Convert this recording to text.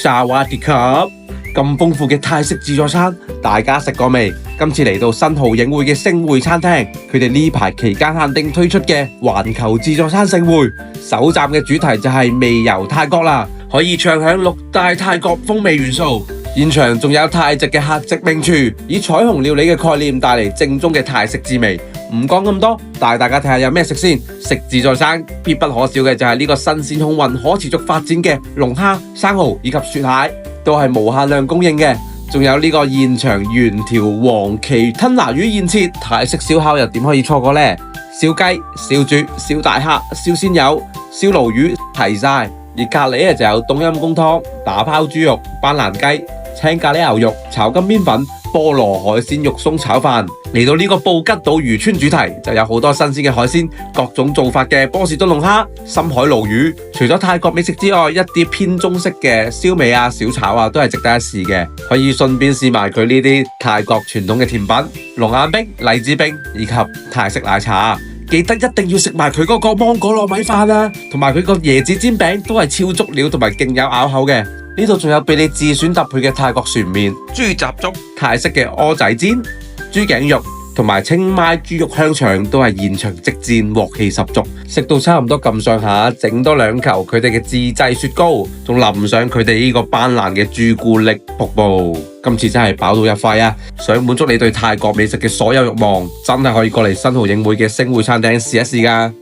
沙瓦迪卡！咁豐富嘅泰式自助餐，大家食過未？今次嚟到新濠影匯嘅星匯餐廳，佢哋呢排期間限定推出嘅環球自助餐盛會，首站嘅主題就係味遊泰國啦，可以暢享6大泰國風味元素。現場仲有泰籍嘅客席名廚，以彩虹料理嘅概念帶嚟正宗嘅泰式滋味。唔講咁多，帶大家睇下有咩食先。食自助餐必不可少嘅就係呢個新鮮空運可持續發展嘅龍蝦、生蠔以及雪蟹，都係無限量供應嘅。仲有呢個現場原條黃鰭吞拿魚現切，泰式燒烤又點可以錯過呢？燒雞、燒豬、燒大蝦、燒鮮魷、燒鱸魚齊晒，而隔籬就有冬陰功湯、打拋豬肉、斑蘭雞、青咖喱牛肉、炒金邊粉、菠蘿海鮮肉鬆炒飯。嚟到呢個布吉島漁村主題，就有好多新鮮嘅海鮮，各種做法嘅波士頓龍蝦、深海鱸魚。除咗泰國美食之外，一啲偏中式嘅燒味啊、小炒啊，都係值得一試嘅。可以順便試埋佢呢啲泰國傳統嘅甜品、龍眼冰、荔枝冰以及泰式奶茶。記得一定要食埋佢嗰個芒果糯米飯啊，同埋佢個椰子煎餅都係超足料同埋勁有咬口嘅。呢度仲有俾你自選搭配嘅泰國船麵、豬雜粥、泰式嘅蚵仔煎、豬頸肉同埋清邁豬肉香腸，都係現場即戰，鑊氣十足。食到差唔多咁上下，整多2球佢哋嘅自製雪糕，仲淋上佢哋呢個斑蘭嘅朱古力瀑布。今次真係飽到一塊啊！想滿足你對泰國美食嘅所有慾望，真係可以過嚟新濠影匯嘅星匯餐廳試一試㗎。